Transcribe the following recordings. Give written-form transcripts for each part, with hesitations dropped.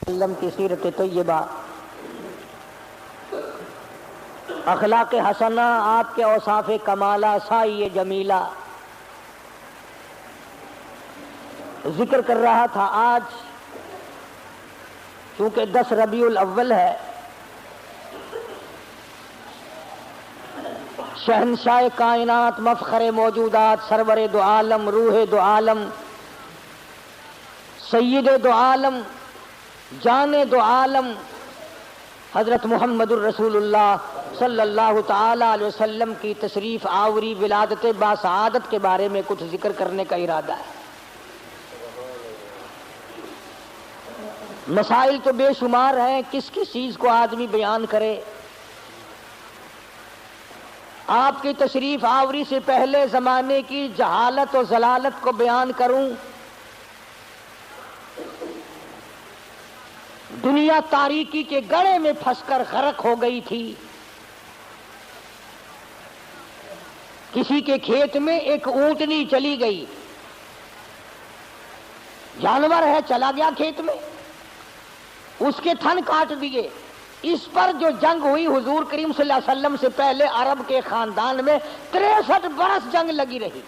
وسلم کی سیرت طیبہ، اخلاق حسنہ، آپ کے اوصاف کمالہ، سائی جمیلہ ذکر کر رہا تھا۔ آج چونکہ 10 ربیع الاول ہے، شہنشاہ کائنات، مفخر موجودات، سرور دو عالم، روح دو عالم، سید دو عالم، جان دو عالم، حضرت محمد الرسول اللہ صلی اللہ تعالی علیہ وسلم کی تشریف آوری ولادت باسعادت کے بارے میں کچھ ذکر کرنے کا ارادہ ہے۔ مسائل تو بے شمار ہیں، کس کس چیز کو آدمی بیان کرے۔ آپ کی تشریف آوری سے پہلے زمانے کی جہالت و ضلالت کو بیان کروں۔ دنیا تاریکی کے گڑھے میں پھنس کر غرق ہو گئی تھی۔ کسی کے کھیت میں ایک اونٹنی چلی گئی، جانور ہے چلا گیا کھیت میں، اس کے تھن کاٹ دیے۔ اس پر جو جنگ ہوئی حضور کریم صلی اللہ علیہ وسلم سے پہلے عرب کے خاندان میں 63 برس جنگ لگی رہی۔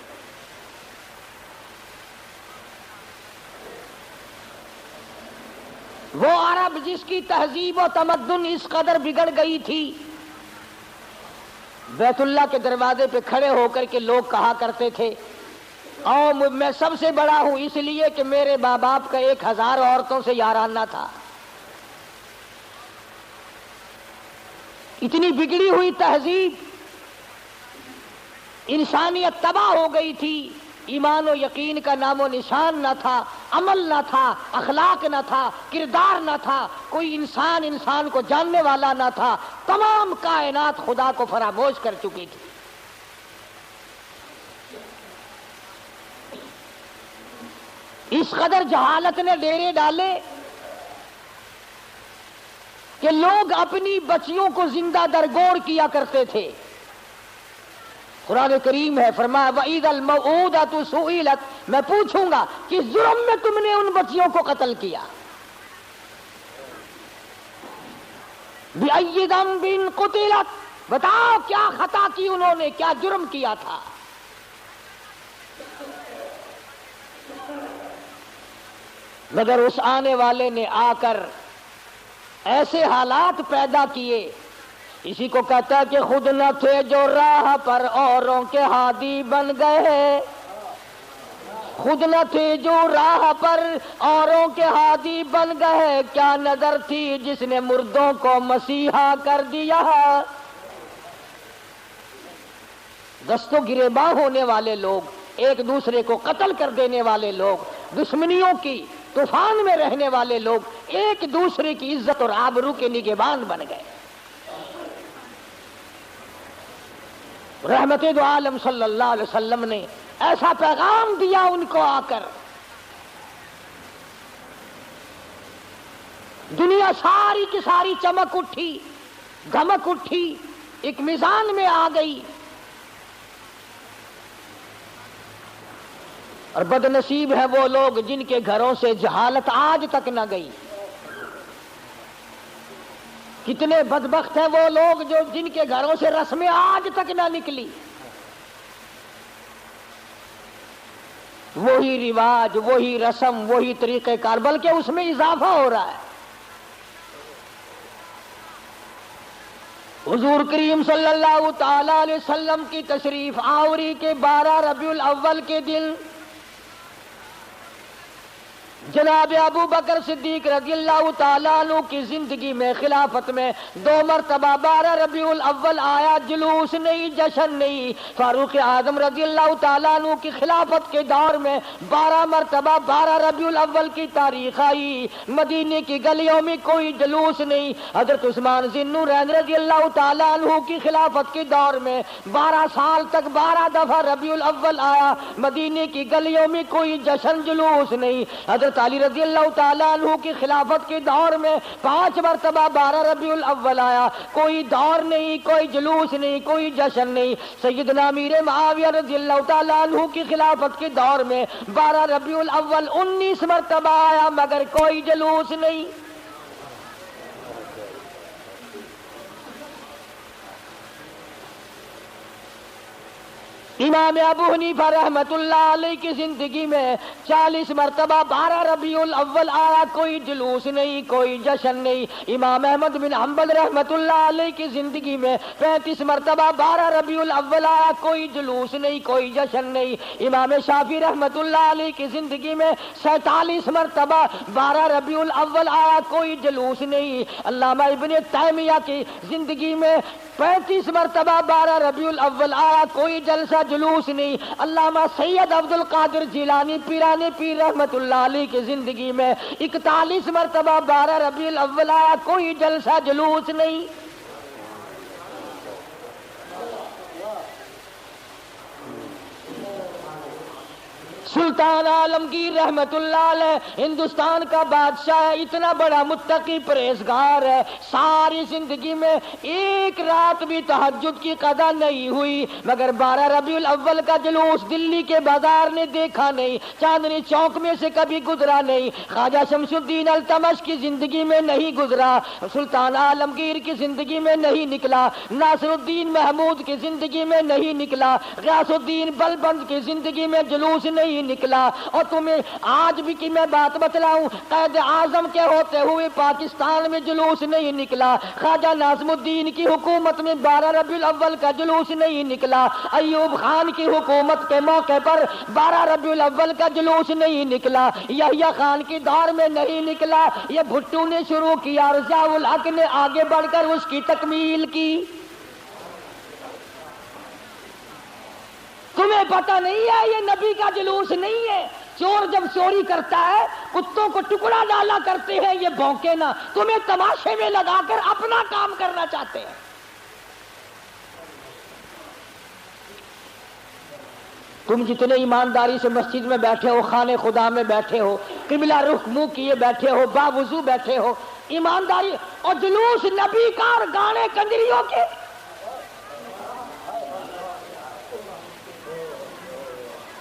وہ عرب جس کی تہذیب و تمدن اس قدر بگڑ گئی تھی، بیت اللہ کے دروازے پہ کھڑے ہو کر کے لوگ کہا کرتے تھے اور میں سب سے بڑا ہوں اس لیے کہ میرے ماں باپ کا 1000 عورتوں سے یارانہ تھا۔ اتنی بگڑی ہوئی تہذیب، انسانیت تباہ ہو گئی تھی، ایمان و یقین کا نام و نشان نہ تھا، عمل نہ تھا، اخلاق نہ تھا، کردار نہ تھا، کوئی انسان کو جاننے والا نہ تھا، تمام کائنات خدا کو فراموش کر چکی تھی۔ اس قدر جہالت نے ڈیرے ڈالے کہ لوگ اپنی بچیوں کو زندہ درگور کیا کرتے تھے۔ قرآن کریم ہے، فرمایا وَإِذَا الْمَوْءُودَةُ سُئِلَتْ، میں پوچھوں گا کس جرم میں تم نے ان بچیوں کو قتل کیا۔ بِأَيِّ ذَنبٍ قُتِلَتْ، بتاؤ کیا خطا کی انہوں نے، کیا جرم کیا تھا۔ مگر اس آنے والے نے آ کر ایسے حالات پیدا کیے، اسی کو کہتا ہے کہ خود نہ تھے جو راہ پر اوروں کے ہادی بن گئے، خود نہ تھے جو راہ پر اوروں کے ہادی بن گئے، کیا نظر تھی جس نے مردوں کو مسیحا کر دیا۔ دست و گریباں ہونے والے لوگ، ایک دوسرے کو قتل کر دینے والے لوگ، دشمنیوں کی طوفان میں رہنے والے لوگ ایک دوسرے کی عزت اور آبرو کے نگہبان بن گئے۔ رحمت دو عالم صلی اللہ علیہ وسلم نے ایسا پیغام دیا ان کو آ کر، دنیا ساری کی ساری چمک اٹھی، دھمک اٹھی، ایک میزان میں آ گئی۔ اور بد نصیب ہے وہ لوگ جن کے گھروں سے جہالت آج تک نہ گئی۔ کتنے بدبخت ہیں وہ لوگ جو جن کے گھروں سے رسمیں آج تک نہ نکلی۔ وہی رواج، وہی رسم، وہی طریقہ کار، بلکہ اس میں اضافہ ہو رہا ہے۔ حضور کریم صلی اللہ تعالی علیہ وسلم کی تشریف آوری کے 12 ربیع الاول کے دن جناب ابو بکر صدیق رضی اللہ تعالیٰ عنہ کی زندگی میں، خلافت میں 2 مرتبہ 12 ربیع الاول آیا، جلوس نہیں، جشن نہیں۔ فاروق اعظم رضی اللہ تعالیٰ عنہ کی خلافت کے دور میں 12 مرتبہ 12 ربیع الاول کی تاریخ آئی، مدینے کی گلیوں میں کوئی جلوس نہیں۔ حضرت عثمان ذی النورین رضی اللہ تعالیٰ عنہ کی خلافت کے دور میں 12 سال تک 12 دفعہ ربیع الاول آیا، مدینے کی گلیوں میں کوئی جشن جلوس نہیں۔ حضرت علی رضی اللہ تعالیٰ عنہ کی خلافت کے دور میں 5 مرتبہ 12 ربیع الاول آیا، کوئی دور نہیں، کوئی جلوس نہیں، کوئی جشن نہیں۔ سیدنا امیر معاویہ رضی اللہ تعالیٰ عنہ کی خلافت کے دور میں 12 ربیع الاول 19 مرتبہ آیا، مگر کوئی جلوس نہیں۔ امام ابو حنیفہ رحمت اللہ علیہ کی زندگی میں 40 مرتبہ 12 ربیع الاول آیا، کوئی جلوس نہیں، کوئی جشن نہیں۔ امام احمد بن حنبل رحمت اللہ علیہ کی زندگی میں 35 مرتبہ 12 ربیع الاول آیا، کوئی جلوس نہیں، کوئی جشن نہیں۔ امام شافعی رحمت اللہ علیہ کی زندگی میں 47 مرتبہ 12 ربیع الاول آیا، کوئی جلوس نہیں۔ علامہ ابن تیمیہ کی زندگی میں 35 مرتبہ 12 ربیع الاول آیا، کوئی جلسہ جلوس نہیں۔ علامہ سید عبد القادر جیلانی پیرانی پیر رحمت اللہ علیہ کی زندگی میں 41 مرتبہ 12 ربیع الاول آیا، کوئی جلسہ جلوس نہیں۔ سلطان عالمگیر رحمت اللہ علیہ ہندوستان کا بادشاہ ہے، اتنا بڑا متقی پرہیزگار ہے، ساری زندگی میں ایک رات بھی تہجد کی قضا نہیں ہوئی، مگر 12 ربیع الاول کا جلوس دلی کے بازار نے دیکھا نہیں، چاندنی چوک میں سے کبھی گزرا نہیں، خواجہ شمس الدین التمش کی زندگی میں نہیں گزرا، سلطان عالمگیر کی زندگی میں نہیں نکلا، ناصر الدین محمود کی زندگی میں نہیں نکلا، غیاث الدین بلبند کی زندگی میں جلوس نہیں نکلا۔ اور تمہیں آج بھی کی میں بات بتلاؤں، قائد اعظم کے ہوتے ہوئے پاکستان میں جلوس نہیں نکلا، خواجہ ناظم الدین کی حکومت میں 12 ربیع الاول کا جلوس نہیں نکلا، ایوب خان کی حکومت کے موقع پر 12 ربیع الاول کا جلوس نہیں نکلا، یحییٰ خان کی دور میں نہیں نکلا، یہ بھٹو نے شروع کیا اور ضیاء الحق نے آگے بڑھ کر اس کی تکمیل کی۔ تمہیں پتہ نہیں ہے یہ نبی کا جلوس نہیں ہے؟ چور جب چوری کرتا ہے کتوں کو ٹکڑا ڈالا کرتے ہیں یہ بھونکے نہ، تمہیں تماشے میں لگا کر اپنا کام کرنا چاہتے ہیں۔ تم جتنے ایمانداری سے مسجد میں بیٹھے ہو، خانے خدا میں بیٹھے ہو، قبلہ رخ منہ کیے بیٹھے ہو، باوضو بیٹھے ہو، ایمانداری، اور جلوس نبی کا اور گانے کنجریوں کے،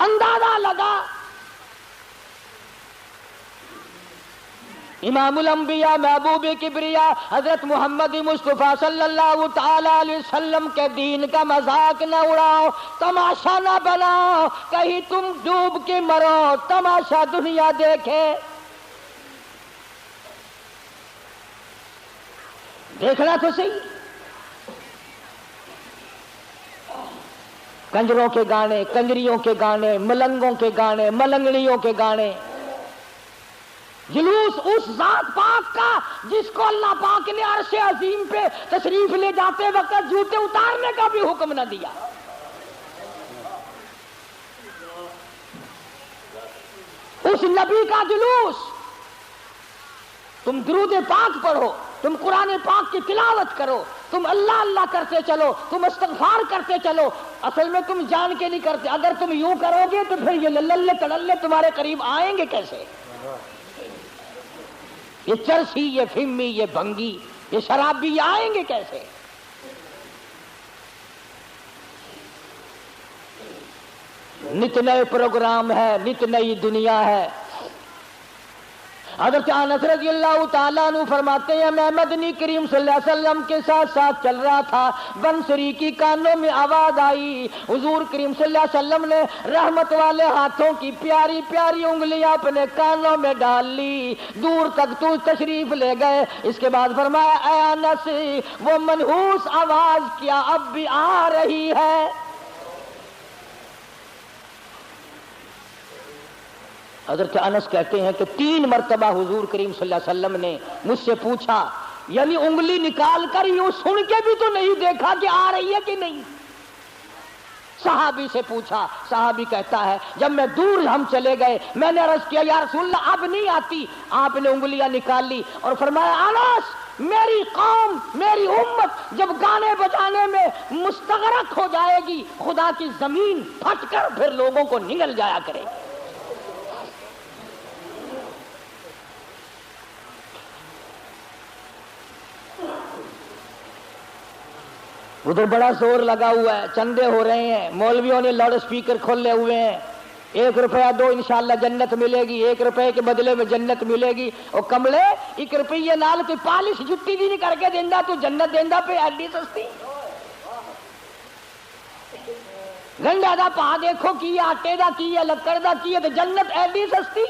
اندازہ لگا۔ امام الانبیاء محبوب کبریا حضرت محمد مصطفیٰ صلی اللہ تعالی علیہ وسلم کے دین کا مذاق نہ اڑاؤ، تماشا نہ بناؤ، کہیں تم ڈوب کے مرو، تماشا دنیا دیکھے۔ دیکھنا تو صحیح، کنجروں کے گانے، کنجریوں کے گانے، ملنگوں کے گانے، ملنگڑیوں کے گانے، جلوس اس ذات پاک کا جس کو اللہ پاک نے عرش عظیم پہ تشریف لے جاتے وقت جوتے اتارنے کا بھی حکم نہ دیا۔ اس نبی کا جلوس، تم درود پاک پڑھو، تم قرآن پاک کی تلاوت کرو، تم اللہ اللہ کرتے چلو، تم استغفار کرتے چلو، اصل میں تم جان کے نہیں کرتے۔ اگر تم یوں کرو گے تو پھر یہ للے تڑلے تمہارے قریب آئیں گے کیسے؟ یہ چرسی، یہ فمی، یہ بھنگی، یہ شرابی آئیں گے کیسے؟ نت نئے پروگرام ہے، نت نئی دنیا ہے۔ حضرت انس رضی اللہ تعالیٰ عنہ فرماتے ہیں میں مدنی کریم صلی اللہ علیہ وسلم کے ساتھ ساتھ چل رہا تھا، بنسری کی کانوں میں آواز آئی، حضور کریم صلی اللہ علیہ وسلم نے رحمت والے ہاتھوں کی پیاری پیاری انگلیاں اپنے کانوں میں ڈال لی، دور تک تو تشریف لے گئے۔ اس کے بعد فرمایا اے انس، وہ منحوس آواز کیا اب بھی آ رہی ہے؟ حضرت انس کہتے ہیں کہ 3 مرتبہ حضور کریم صلی اللہ علیہ وسلم نے مجھ سے پوچھا، یعنی انگلی نکال کر یوں سن کے بھی تو نہیں دیکھا کہ آ رہی ہے کہ نہیں۔ صحابی سے پوچھا، صحابی کہتا ہے جب میں دور ہم چلے گئے میں نے عرض کیا یا رسول اللہ اب نہیں آتی، آپ نے انگلیاں نکال لی اور فرمایا انس، میری قوم، میری امت جب گانے بجانے میں مستغرق ہو جائے گی، خدا کی زمین پھٹ کر پھر لوگوں کو نگل جایا کرے گی۔ ادھر بڑا زور لگا ہوا ہے، چندے ہو رہے ہیں، مولویوں نے لاؤڈ اسپیکر کھولے ہوئے ہیں، 1 روپیہ دو انشاءاللہ جنت ملے گی، 1 روپے کے بدلے میں جنت ملے گی۔ اور کملے 1 روپیے نال کوئی پالش جٹی بھی نہیں کر کے دینا تو جنت دینا پہ ایڈی سستی۔ گنڈا دا پا دیکھو کی آٹے دا کی ہے لکڑ دا کی ہے تے جنت ایڈی سستی.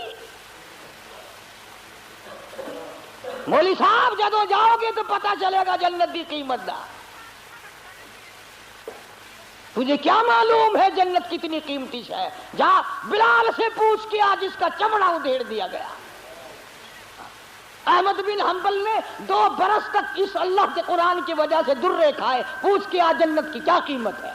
مولوی صاحب جدو جاؤ گے تو پتہ چلے گا جنت دی قیمت دا. تجھے کیا معلوم ہے جنت کتنی قیمتی ہے؟ جا بلال سے پوچھ کے آج اس کا چمڑا ادھیڑ دیا گیا. احمد بن حنبل نے 2 برس تک اس اللہ کے قرآن کی وجہ سے درے کھائے. پوچھ کے آج جنت کی کیا قیمت ہے.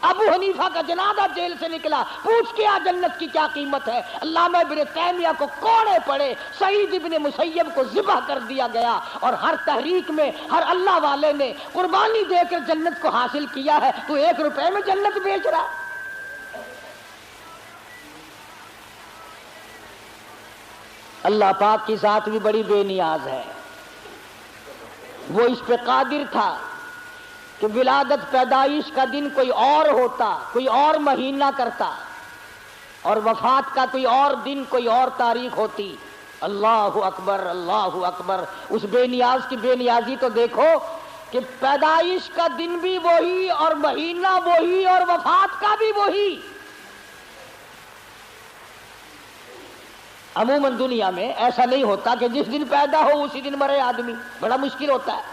ابو حنیفہ کا جنازہ جیل سے نکلا. پوچھ کے آج جنت کی کیا قیمت ہے. علامہ ابن تیمیہ کو کوڑے پڑے. سعید ابن مسیب کو ذبح کر دیا گیا. اور ہر تحریک میں ہر اللہ والے نے قربانی دے کر جنت کو حاصل کیا ہے. تو 1 روپے میں جنت بیچ رہا. اللہ پاک کی ذات بھی بڑی بے نیاز ہے. وہ اس پہ قادر تھا کہ ولادت پیدائش کا دن کوئی اور ہوتا, کوئی اور مہینہ کرتا, اور وفات کا کوئی اور دن کوئی اور تاریخ ہوتی. اللہ اکبر اللہ اکبر. اس بے نیاز کی بے نیازی تو دیکھو کہ پیدائش کا دن بھی وہی اور مہینہ وہی اور وفات کا بھی وہی. عموماً دنیا میں ایسا نہیں ہوتا کہ جس دن پیدا ہو اسی دن مرے آدمی. بڑا مشکل ہوتا ہے.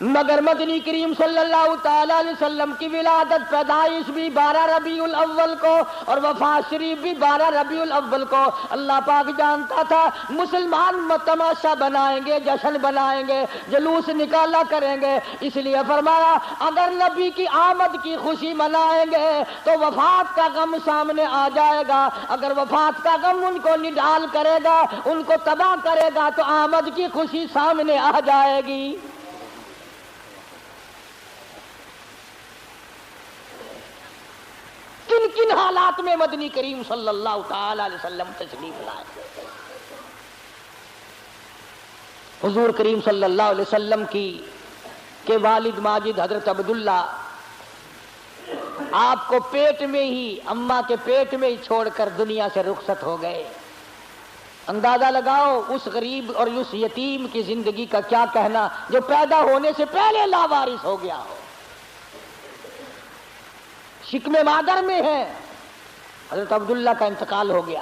مگر مدنی کریم صلی اللہ تعالی علیہ وسلم کی ولادت پیدائش بھی 12 ربیع الاول کو اور وفات شریف بھی 12 ربیع الاول کو. اللہ پاک جانتا تھا مسلمان تماشا بنائیں گے, جشن بنائیں گے, جلوس نکالا کریں گے. اس لیے فرمایا اگر نبی کی آمد کی خوشی منائیں گے تو وفات کا غم سامنے آ جائے گا. اگر وفات کا غم ان کو نڈال کرے گا, ان کو تباہ کرے گا, تو آمد کی خوشی سامنے آ جائے گی. کن کن حالات میں مدنی کریم صلی اللہ تعالی علیہ وسلم تشریف لائے. حضور کریم صلی اللہ علیہ وسلم کی کے والد ماجد حضرت عبداللہ آپ کو پیٹ میں ہی, اماں کے پیٹ میں ہی چھوڑ کر دنیا سے رخصت ہو گئے. اندازہ لگاؤ اس غریب اور اس یتیم کی زندگی کا کیا کہنا جو پیدا ہونے سے پہلے لاوارث ہو گیا ہو. شکم مادر میں ہے. حضرت عبداللہ کا انتقال ہو گیا.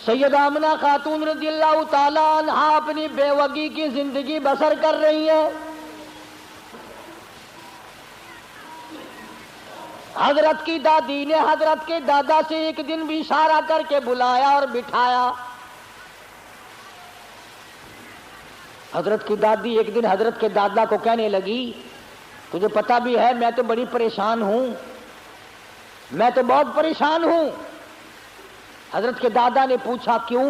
سیدہ آمنہ خاتون رضی اللہ تعالی عنہا اپنی بیوگی کی زندگی بسر کر رہی ہے. حضرت کی دادی نے حضرت کے دادا سے ایک دن بھی اشارہ کر کے بلایا اور بٹھایا. حضرت کی دادی ایک دن حضرت کے دادا کو کہنے لگی تجھے پتہ بھی ہے میں تو بڑی پریشان ہوں, میں تو بہت پریشان ہوں. حضرت کے دادا نے پوچھا کیوں؟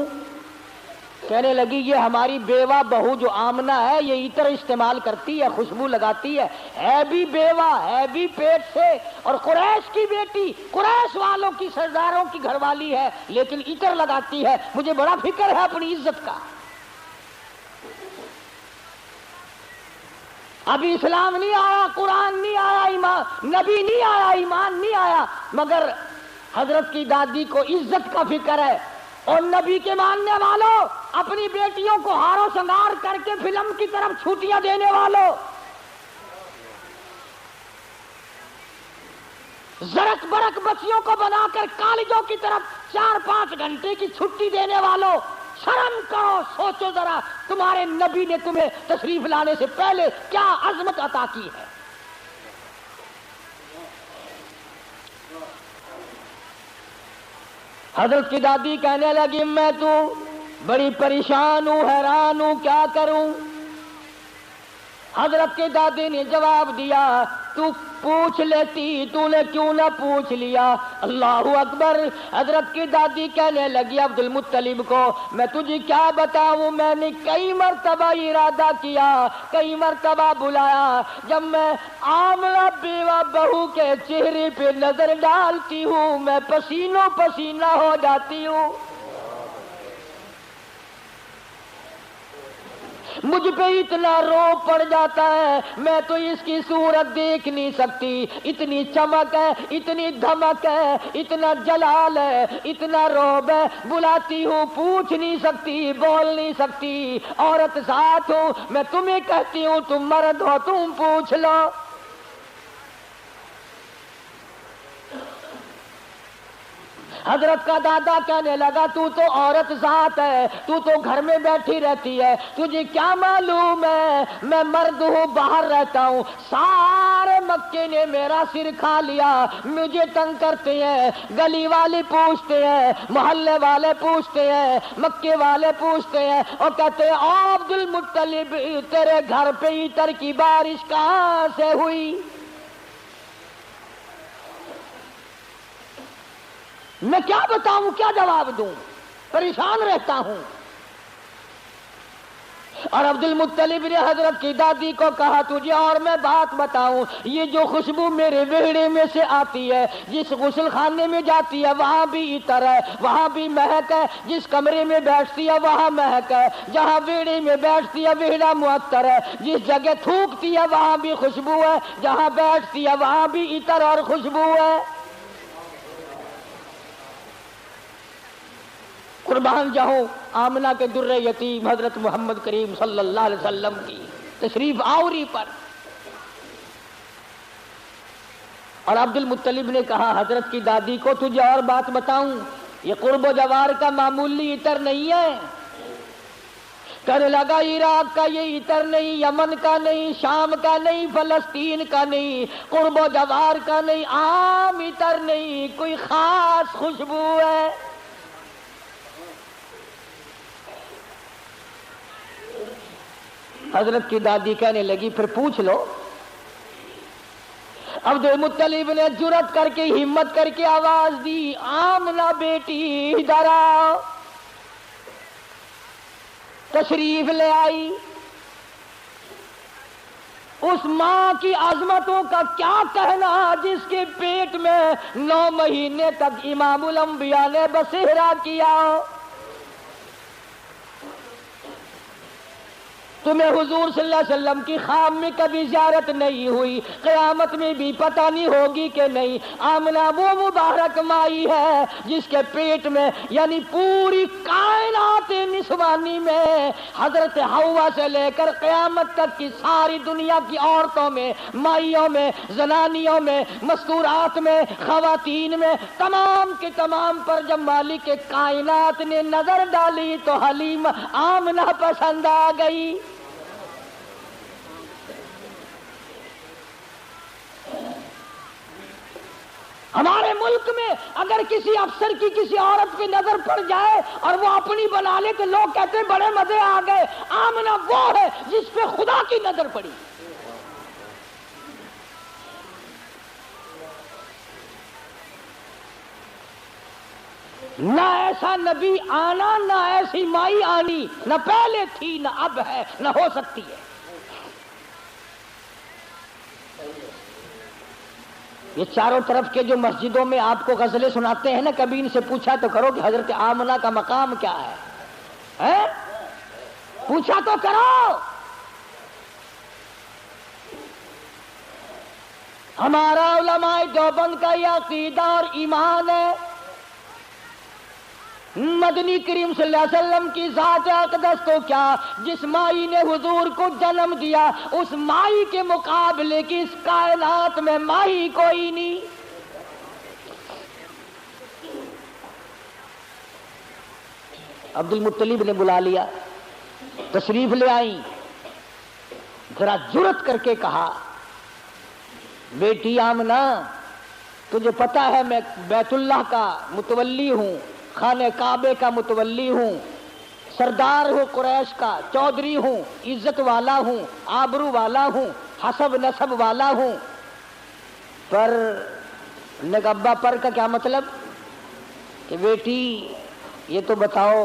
کہنے لگی یہ ہماری بیوہ بہو جو آمنہ ہے یہ عطر استعمال کرتی ہے, خوشبو لگاتی ہے بھی بیوہ, ہے بھی پیٹ سے, اور قریش کی بیٹی, قریش والوں کی سرداروں کی گھر والی ہے, لیکن عطر لگاتی ہے. مجھے بڑا فکر ہے اپنی عزت کا. ابھی اسلام نہیں آیا, قرآن نہیں آیا, ایمان نبی نہیں آیا, ایمان نہیں آیا, مگر حضرت کی دادی کو عزت کا فکر ہے. اور نبی کے ماننے والوں, اپنی بیٹیوں کو ہارو سنگار کر کے فلم کی طرف چھٹیاں دینے والوں, زرک برک بچیوں کو بنا کر کالجوں کی طرف 4-5 گھنٹے کی چھٹی دینے والوں, شرم کرو, سوچو ذرا تمہارے نبی نے تمہیں تشریف لانے سے پہلے کیا عظمت عطا کی ہے. حضرت کی دادی کہنے لگی میں تو بڑی پریشان ہوں, حیران ہوں, کیا کروں. حضرت کی دادی نے جواب دیا تو پوچھ لیتی, تو نے کیوں نہ پوچھ لیا. اللہ اکبر. حضرت کی دادی کہنے لگی عبد المطلب کو میں تجھے کیا بتاؤں, میں نے کئی مرتبہ ارادہ کیا, کئی مرتبہ بلایا, جب میں آمنہ بیوہ بہو کے چہرے پہ نظر ڈالتی ہوں میں پسینوں پسینہ ہو جاتی ہوں. مجھ پہ اتنا روب پڑ جاتا ہے، میں تو اس کی صورت دیکھ نہیں سکتی، اتنی چمک ہے، اتنی دھمک ہے، اتنا جلال ہے، اتنا روب ہے، بلاتی ہوں پوچھ نہیں سکتی، بول نہیں سکتی، عورت ساتھ ہوں، میں تمہیں کہتی ہوں تم مرد ہو، تم پوچھ لو۔ حضرت کا دادا کہنے لگا تو عورت ذات ہے، تو گھر میں بیٹھی رہتی ہے، تجھے کیا معلوم ہے میں مرد ہوں، باہر رہتا ہوں، سارے مکے نے میرا سر کھا لیا، مجھے تنگ کرتے ہیں، گلی والے پوچھتے ہیں، محلے والے پوچھتے ہیں، مکے والے پوچھتے ہیں اور کہتے ہیں او عبد المطلب تیرے گھر پہ عطر کی بارش کہاں سے ہوئی؟ میں کیا بتاؤں، کیا جواب دوں، پریشان رہتا ہوں۔ اور عبد المطلب نے حضرت کی دادی کو کہا تجھے اور میں بات بتاؤں، یہ جو خوشبو میرے ویڑے میں سے آتی ہے، جس غسل خانے میں جاتی ہے وہاں بھی عطر ہے، وہاں بھی مہک ہے، جس کمرے میں بیٹھتی ہے وہاں مہک ہے، جہاں ویڑے میں بیٹھتی ہے ویڑا معطر ہے، جس جگہ تھوکتی ہے وہاں بھی خوشبو ہے، جہاں بیٹھتی ہے وہاں بھی عطر اور خوشبو ہے۔ قربان جاؤں آمنہ کے در یتیم حضرت محمد کریم صلی اللہ علیہ وسلم کی تشریف آوری پر۔ اور عبد المطلب نے کہا حضرت کی دادی کو تجھے اور بات بتاؤں، یہ قرب و جوار کا معمولی عطر نہیں ہے۔ کہنے لگا عراق کا یہ عطر نہیں، یمن کا نہیں، شام کا نہیں، فلسطین کا نہیں، قرب و جوار کا نہیں، عام عطر نہیں، کوئی خاص خوشبو ہے۔ حضرت کی دادی کہنے لگی پھر پوچھ لو۔ عبد المطلب نے جرأت کر کے ہمت کر کے آواز دی آمنہ بیٹی ادھر آؤ۔ تشریف لے آئی۔ اس ماں کی عظمتوں کا کیا کہنا جس کے پیٹ میں 9 مہینے تک امام الانبیاء نے بسیرا کیا۔ تمہیں حضور صلی اللہ علیہ وسلم کی خواب میں کبھی زیارت نہیں ہوئی، قیامت میں بھی پتہ نہیں ہوگی کہ نہیں۔ آمنہ وہ مبارک مائی ہے جس کے پیٹ میں یعنی پوری کائنات نسوانی میں حضرت حوا سے لے کر قیامت تک کی ساری دنیا کی عورتوں میں، مائیوں میں، زنانیوں میں، مستورات میں، خواتین میں، تمام کے تمام پر جب مالک کائنات نے نظر ڈالی تو حلیم آمنہ پسند آ گئی۔ ہمارے ملک میں اگر کسی افسر کی کسی عورت پہ نظر پڑ جائے اور وہ اپنی بنا لے تو لوگ کہتے ہیں بڑے مزے آ گئے۔ آمنہ وہ ہے جس پہ خدا کی نظر پڑی۔ نہ ایسا نبی آنا، نہ ایسی مائی آنی، نہ پہلے تھی نہ اب ہے نہ ہو سکتی ہے۔ یہ چاروں طرف کے جو مسجدوں میں آپ کو غزلیں سناتے ہیں نا، کبھی ان سے پوچھا تو کرو کہ حضرت آمنہ کا مقام کیا ہے؟ پوچھا تو کرو۔ ہمارا علماء دیوبند کا یہ عقیدہ اور ایمان ہے، مدنی کریم صلی اللہ علیہ وسلم کی ذات اقدس تو کیا، جس مائی نے حضور کو جنم دیا اس مائی کے مقابلے کی اس کائنات میں مائی کوئی نہیں۔ عبد المطلب نے بلا لیا، تشریف لے آئی، ذرا جرأت کر کے کہا بیٹی آمنہ تجھے پتا ہے میں بیت اللہ کا متولی ہوں، خانہ کعبے کا متولی ہوں، سردار ہوں قریش کا، چودھری ہوں، عزت والا ہوں، آبرو والا ہوں، حسب نسب والا ہوں، پر نگبا پر کا کیا مطلب کہ بیٹی یہ تو بتاؤ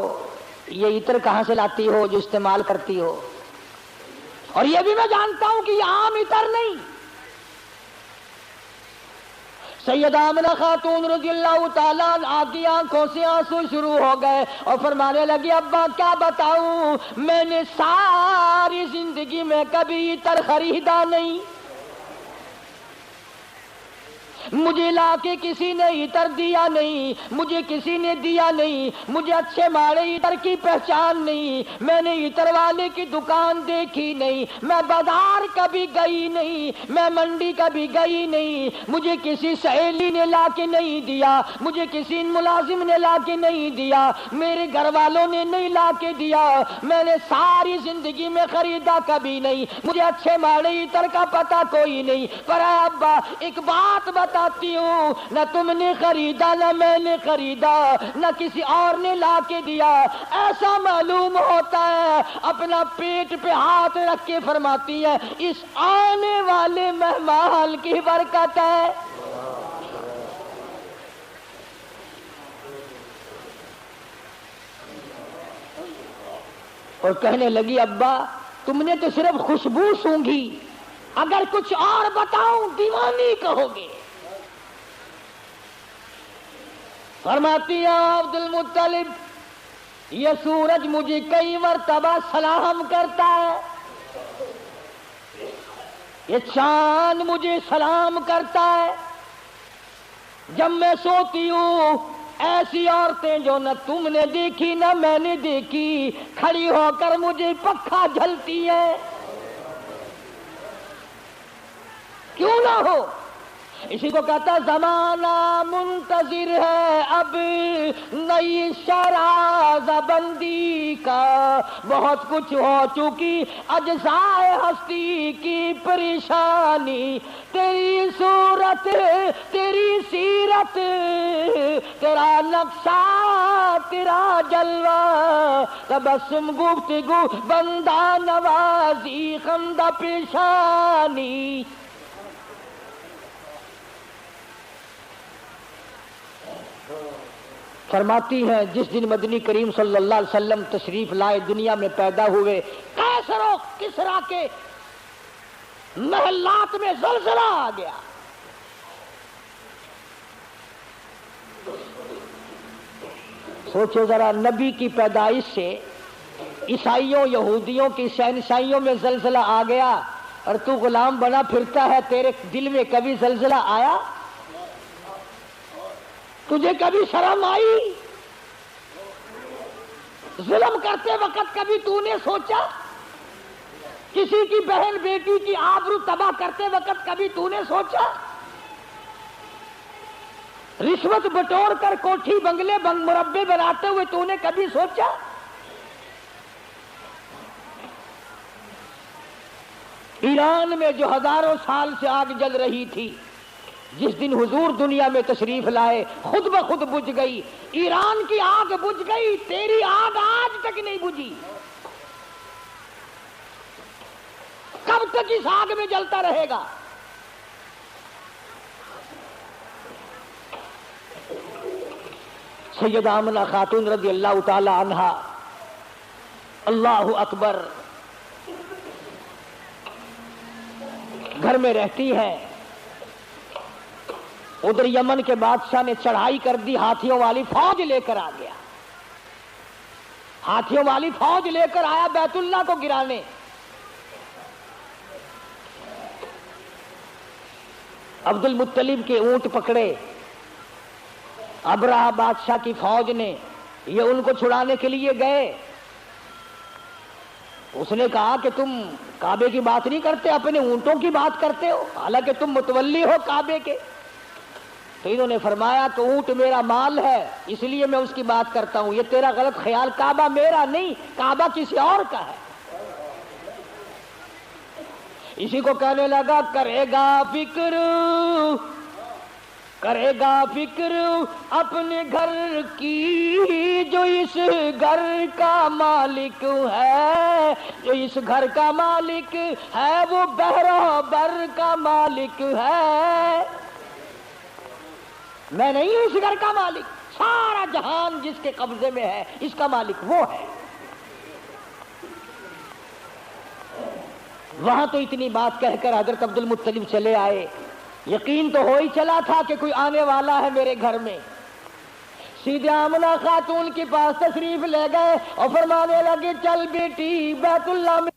یہ عطر کہاں سے لاتی ہو جو استعمال کرتی ہو؟ اور یہ بھی میں جانتا ہوں کہ یہ عام عطر نہیں، سیدہ آمنہ خاتون رضی اللہ تعالیٰ عنہا کی آنکھوں سے آنسو شروع ہو گئے اور فرمانے لگی ابا کیا بتاؤں، میں نے ساری زندگی میں کبھی عطر خریدا نہیں، مجھے لا کے کسی نے عطر دیا نہیں، مجھے کسی نے دیا نہیں، مجھے اچھے ماڑے عطر کی پہچان نہیں، میں نے عطر والے کی دکان دیکھی نہیں، میں بازار کبھی گئی نہیں، میں منڈی کبھی گئی نہیں، مجھے کسی سہیلی نے لا کے نہیں دیا، مجھے کسی ملازم نے لا کے نہیں دیا، میرے گھر والوں نے نہیں لا کے دیا، میں نے ساری زندگی میں خریدا کبھی نہیں، مجھے اچھے ماڑے عطر کا پتہ کوئی نہیں، پر اے ابا ایک بات بتاتی ہوں، نہ تم نے خریدا نہ میں نے خریدا نہ کسی اور نے لا کے دیا، ایسا معلوم ہوتا ہے اپنا پیٹ پہ ہاتھ رکھ کے فرماتی ہے اس آنے والے مہمان کی برکت ہے۔ اور کہنے لگی ابا تم نے تو صرف خوشبو سونگھی، اگر کچھ اور بتاؤں دیوانی کہو گے۔ فرماتی ہے عبد المطلب یہ سورج مجھے کئی مرتبہ سلام کرتا ہے، یہ چاند مجھے سلام کرتا ہے، جب میں سوتی ہوں ایسی عورتیں جو نہ تم نے دیکھی نہ میں نے دیکھی کھڑی ہو کر مجھے پکھا جھلتی ہے، کیوں نہ ہو؟ اسی کو کہتا زمانہ منتظر ہے اب نئی شراز بندی کا، بہت کچھ ہو چکی اجزائے ہستی کی پریشانی، تیری صورت تیری سیرت تیرا نقشہ تیرا جلوہ، تبسم گفتگو بندہ نوازی خندہ پیشانی۔ فرماتی ہیں جس دن مدنی کریم صلی اللہ علیہ وسلم تشریف لائے دنیا میں پیدا ہوئے، قیصر و کسریٰ کے محلات میں زلزلہ آ گیا، سوچو ذرا نبی کی پیدائش سے عیسائیوں یہودیوں کی شہنشاہیوں میں زلزلہ آ گیا اور تو غلام بنا پھرتا ہے، تیرے دل میں کبھی زلزلہ آیا؟ تجھے کبھی شرم آئی؟ ظلم کرتے وقت کبھی تو نے سوچا؟ کسی کی بہن بیٹی کی آبرو تباہ کرتے وقت کبھی تو نے سوچا؟ رشوت بٹور کر کوٹھی بنگلے مربے بناتے ہوئے تو نے کبھی سوچا؟ ایران میں جو ہزاروں سال سے آگ جل رہی تھی، جس دن حضور دنیا میں تشریف لائے خود بخود بجھ گئی، ایران کی آگ بجھ گئی، تیری آگ آج تک نہیں بجھی، کب تک اس آگ میں جلتا رہے گا؟ سیدہ آمنہ خاتون رضی اللہ تعالی عنہا اللہ اکبر گھر میں رہتی ہے، ادھر یمن کے بادشاہ نے چڑھائی کر دی، ہاتھیوں والی فوج لے کر آ گیا، ہاتھیوں والی فوج لے کر آیا بیت اللہ کو گرانے، عبد المطلب کے اونٹ پکڑے ابرہہ بادشاہ کی فوج نے، یہ ان کو چھڑانے کے لیے گئے، اس نے کہا کہ تم کعبے کی بات نہیں کرتے، اپنے اونٹوں کی بات کرتے ہو، حالانکہ تم متولی ہو کعبے کے۔ تو انہوں نے فرمایا کہ اونٹ میرا مال ہے اس لیے میں اس کی بات کرتا ہوں، یہ تیرا غلط خیال، کعبہ میرا نہیں، کعبہ کسی اور کا ہے۔ اسی کو کہنے لگا کرے گا فکر اپنے گھر کی، جو اس گھر کا مالک ہے، جو اس گھر کا مالک ہے وہ بحر و بر کا مالک ہے، میں نہیں ہوں اس گھر کا مالک، سارا جہان جس کے قبضے میں ہے اس کا مالک وہ ہے۔ وہاں تو اتنی بات کہہ کر حضرت عبد المطلب چلے آئے، یقین تو ہو ہی چلا تھا کہ کوئی آنے والا ہے میرے گھر میں. سیدھے آمنہ خاتون کے پاس تشریف لے گئے اور فرمانے لگے چل بیٹی بیت اللہ میں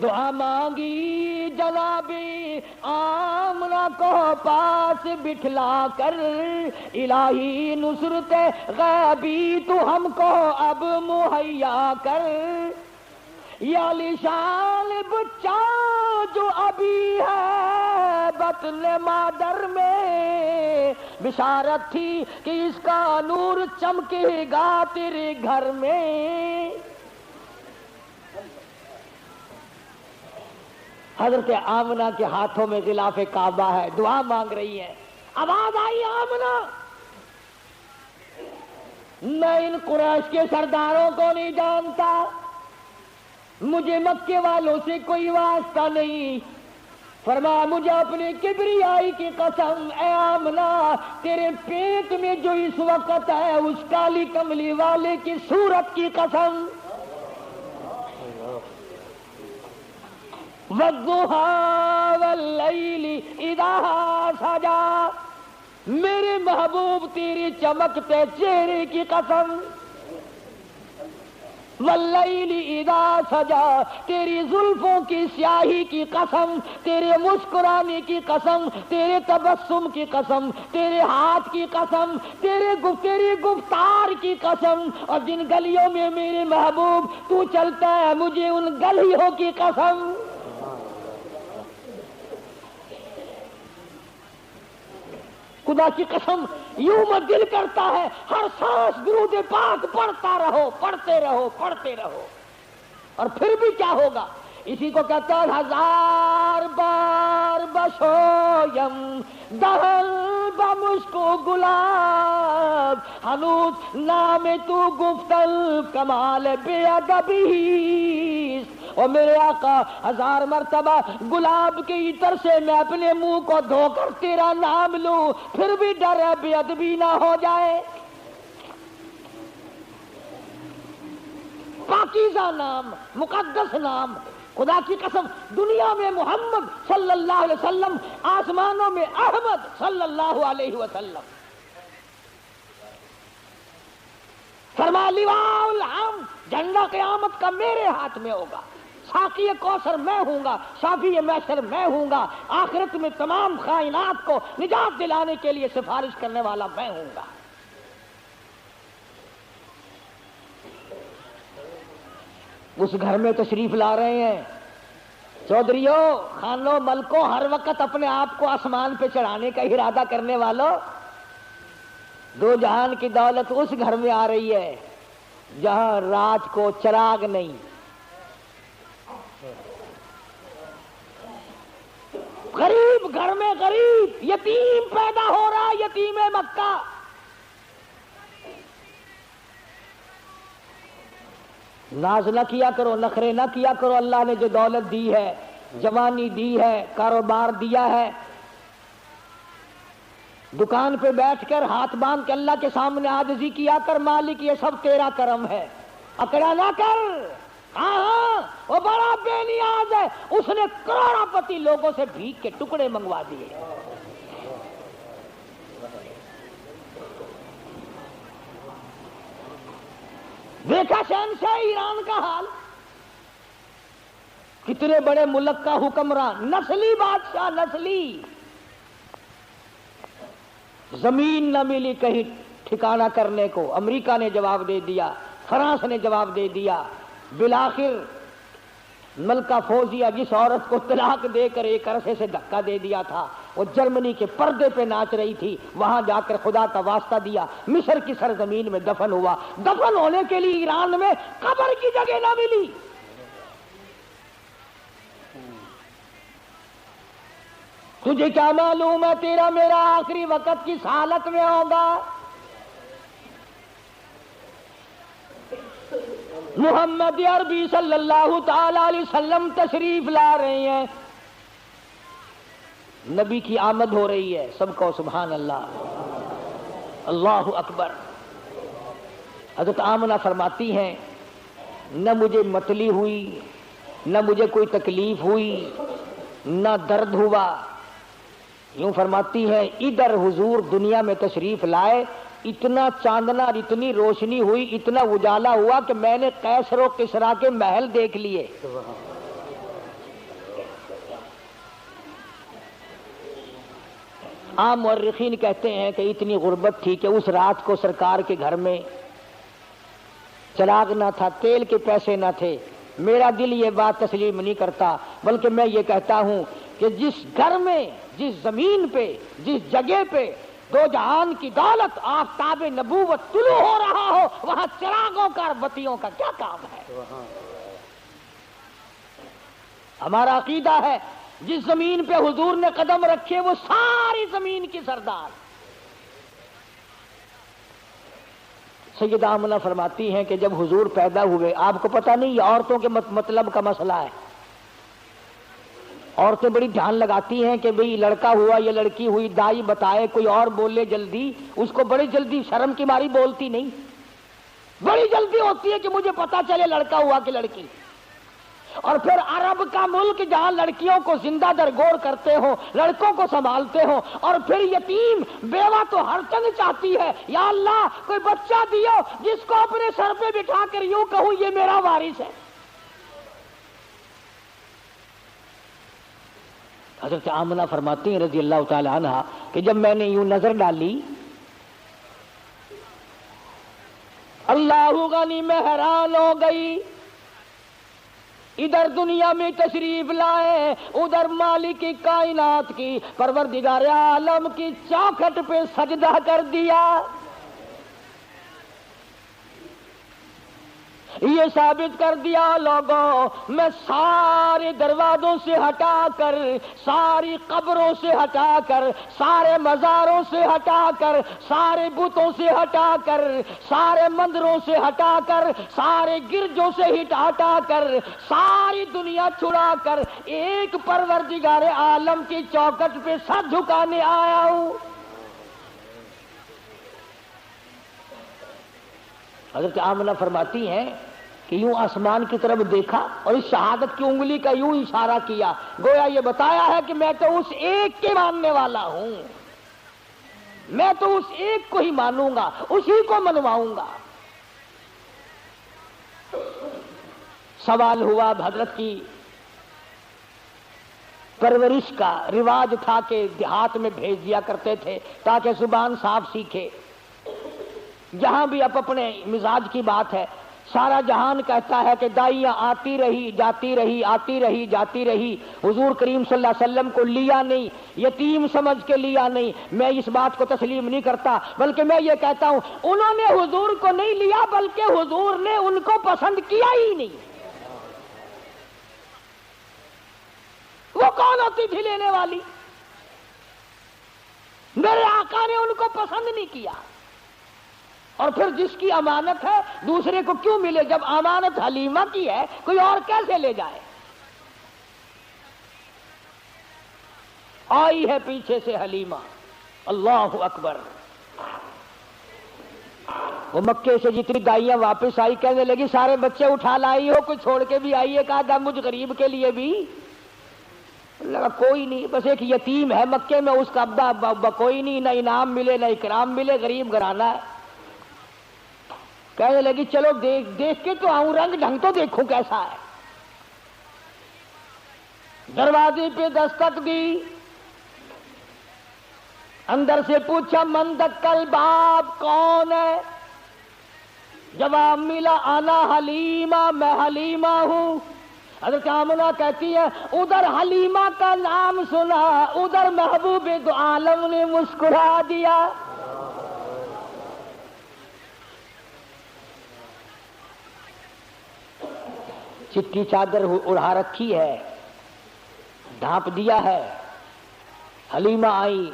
دعا مانگی. جنابی آمنہ کو پاس بٹھلا کر الہی نصرت غیبی تو ہم کو اب مہیا کر. یا لشان بچہ جو ابھی ہے بطن مادر میں بشارت تھی کہ اس کا نور چمکے گا تیرے گھر میں. حضرت آمنہ کے ہاتھوں میں غلاف کعبہ ہے, دعا مانگ رہی ہے. آواز آئی آمنہ, میں ان قریش کے سرداروں کو نہیں جانتا, مجھے مکے والوں سے کوئی واسطہ نہیں. فرمایا مجھے اپنے کبریائی کی قسم اے آمنہ تیرے پیٹ میں جو اس وقت ہے اس کالی کملی والے کی صورت کی قسم. والضحیٰ واللیل اذا سجا, میرے محبوب تیری چمکتے چہرے کی قسم. واللیل اذا سجا, تیری زلفوں کی سیاہی کی قسم, تیرے مسکرانے کی قسم, تیرے تبسم کی قسم, تیرے ہاتھ کی قسم, تیری گفتار کی قسم, اور جن گلیوں میں میرے محبوب تو چلتا ہے مجھے ان گلیوں کی قسم. خدا کی قسم یوں میں دل کرتا ہے ہر سانس درود پاک پڑھتا رہو, پڑھتے رہو, پڑھتے رہو. اور پھر بھی کیا ہوگا؟ اسی کو کہتا ہے ہزار بار بشویم دہل بمشکو گلاب ہنوز نام تو گفتل کمال بے ادبی. اور میرے آقا ہزار مرتبہ گلاب کے عطر سے میں اپنے منہ کو دھو کر تیرا نام لوں پھر بھی ڈر ہے بے ادبی نہ ہو جائے. پاکیزہ نام, مقدس نام. خدا کی قسم دنیا میں محمد صلی اللہ علیہ وسلم, آسمانوں میں احمد صلی اللہ علیہ وسلم. فرما لواء الحمد, جھنڈا قیامت کا میرے ہاتھ میں ہوگا. ساقی کوثر میں ہوں گا, شافی محشر میں ہوں گا, آخرت میں تمام کائنات کو نجات دلانے کے لیے سفارش کرنے والا میں ہوں گا. اس گھر میں تشریف لا رہے ہیں چودھریوں, خانوں, ملکوں, ہر وقت اپنے آپ کو آسمان پہ چڑھانے کا ارادہ کرنے والوں, دو جہان کی دولت اس گھر میں آ رہی ہے جہاں رات کو چراغ نہیں. غریب گھر میں غریب یتیم پیدا ہو رہا, یتیم مکہ. ناز نہ کیا کرو, نخرے نہ کیا کرو. اللہ نے جو دولت دی ہے, جوانی دی ہے, کاروبار دیا ہے, دکان پہ بیٹھ کر ہاتھ باندھ کے اللہ کے سامنے عاجزی کیا کر, مالک یہ سب تیرا کرم ہے, اکڑا نہ کر. ہاں وہ بڑا بے نیاز ہے, اس نے کروڑا پتی لوگوں سے بھیک کے ٹکڑے منگوا دیے. دیکھا شہنشاہ ایران کا حال, کتنے بڑے ملک کا حکمران, نسلی بادشاہ, نسلی. زمین نہ ملی کہیں ٹھکانہ کرنے کو. امریکہ نے جواب دے دیا, فرانس نے جواب دے دیا. بالآخر ملکہ فوزیہ جس عورت کو طلاق دے کر ایک عرصے سے دھکا دے دیا تھا, وہ جرمنی کے پردے پہ ناچ رہی تھی, وہاں جا کر خدا کا واسطہ دیا, مصر کی سرزمین میں دفن ہوا. دفن ہونے کے لیے ایران میں قبر کی جگہ نہ ملی. تجھے کیا معلوم ہے تیرا میرا آخری وقت کس حالت میں ہوگا. محمد عربی صلی اللہ تعالی علیہ وسلم تشریف لا رہے ہیں, نبی کی آمد ہو رہی ہے. سب کو سبحان اللہ, اللہ اکبر. حضرت آمنہ فرماتی ہیں نہ مجھے متلی ہوئی, نہ مجھے کوئی تکلیف ہوئی, نہ درد ہوا, یوں فرماتی ہیں ادھر حضور دنیا میں تشریف لائے، اتنا چاندنا اور اتنی روشنی ہوئی، اتنا اجالا ہوا کہ میں نے قیصر و کسریٰ کے محل دیکھ لیے۔ عام مورخین کہتے ہیں کہ اتنی غربت تھی کہ اس رات کو سرکار کے گھر میں چراغ نہ تھا، تیل کے پیسے نہ تھے۔ میرا دل یہ بات تسلیم نہیں کرتا، بلکہ میں یہ کہتا ہوں کہ جس گھر میں، جس زمین پہ، جس جگہ پہ دو جہان کی دولت آفتاب نبوت طلوع ہو رہا ہو، وہاں چراغوں کا اور بتیوں کا کیا کام ہے؟ ہمارا عقیدہ ہے جس زمین پہ حضور نے قدم رکھے وہ ساری زمین کی سردار۔ سیدہ آمنہ فرماتی ہیں کہ جب حضور پیدا ہوئے، آپ کو پتہ نہیں یہ عورتوں کے مطلب کا مسئلہ ہے، عورتیں بڑی دھیان لگاتی ہیں کہ بھئی لڑکا ہوا یا لڑکی ہوئی، دائی بتائے، کوئی اور بولے جلدی، اس کو بڑی جلدی شرم کی ماری بولتی نہیں، بڑی جلدی ہوتی ہے کہ مجھے پتا چلے لڑکا ہوا کہ لڑکی۔ اور پھر عرب کا ملک جہاں لڑکیوں کو زندہ درگور کرتے ہو، لڑکوں کو سنبھالتے ہو، اور پھر یتیم بیوہ تو ہر چند چاہتی ہے، یا اللہ کوئی بچہ دیو جس کو اپنے سر پہ بٹھا کر یوں کہوں یہ میرا وارث ہے۔ حضرت آمنہ فرماتی ہیں رضی اللہ تعالی عنہا کہ جب میں نے یوں نظر ڈالی، اللہ غنی میں حیران ہو گئی، ادھر دنیا میں تشریف لائے، ادھر مالک کائنات کی پروردگار عالم کی چوکھٹ پہ سجدہ کر دیا۔ یہ ثابت کر دیا لوگوں میں سارے دروازوں سے ہٹا کر، ساری قبروں سے ہٹا کر، سارے مزاروں سے ہٹا کر، سارے بتوں سے ہٹا کر، سارے مندروں سے ہٹا کر، سارے گرجوں سے ہٹا کر، ساری دنیا چھڑا کر ایک پروردگار عالم کی چوکٹ پہ سر جھکانے آیا ہوں۔ حضرت آمنہ فرماتی ہیں کہ یوں آسمان کی طرف دیکھا اور اس شہادت کی انگلی کا یوں اشارہ کیا، گویا یہ بتایا ہے کہ میں تو اس ایک کے ماننے والا ہوں، میں تو اس ایک کو ہی مانوں گا، اسی کو منواؤں گا۔ سوال ہوا حضرت کی پرورش کا، رواج تھا کہ دیہات میں بھیج دیا کرتے تھے تاکہ زبان صاف سیکھے۔ جہاں بھی اب اپنے مزاج کی بات ہے، سارا جہان کہتا ہے کہ دائیاں آتی رہی جاتی رہی، آتی رہی جاتی رہی، حضور کریم صلی اللہ علیہ وسلم کو لیا نہیں، یتیم سمجھ کے لیا نہیں۔ میں اس بات کو تسلیم نہیں کرتا، بلکہ میں یہ کہتا ہوں انہوں نے حضور کو نہیں لیا بلکہ حضور نے ان کو پسند کیا ہی نہیں۔ وہ کون ہوتی تھی لینے والی؟ میرے آقا نے ان کو پسند نہیں کیا۔ اور پھر جس کی امانت ہے دوسرے کو کیوں ملے؟ جب امانت حلیمہ کی ہے کوئی اور کیسے لے جائے؟ آئی ہے پیچھے سے حلیمہ، اللہ اکبر۔ وہ مکے سے جتنی دائیاں واپس آئی کہنے لگی سارے بچے اٹھا لائی ہو، کوئی چھوڑ کے بھی آئی ہے؟ کہا تھا مجھ غریب کے لیے بھی لگا کوئی نہیں، بس ایک یتیم ہے مکے میں، اس کا ابا کوئی نہیں، نہ انعام ملے نہ اکرام ملے، غریب گھرانہ ہے۔ کہنے لگی چلو دیکھ کے تو آؤں، رنگ ڈھنگ تو دیکھوں کیسا ہے۔ دروازے پہ دستک دی، اندر سے پوچھا من دکل باب، کون ہے؟ جواب ملا انا حلیمہ، میں حلیمہ ہوں۔ حضرت آمنہ کہتی ہے ادھر حلیمہ کا نام سنا، ادھر محبوب دو عالم نے مسکرا دیا۔ چٹی چادر اڑا رکھی ہے، ڈھانپ دیا ہے۔ حلیمہ آئی،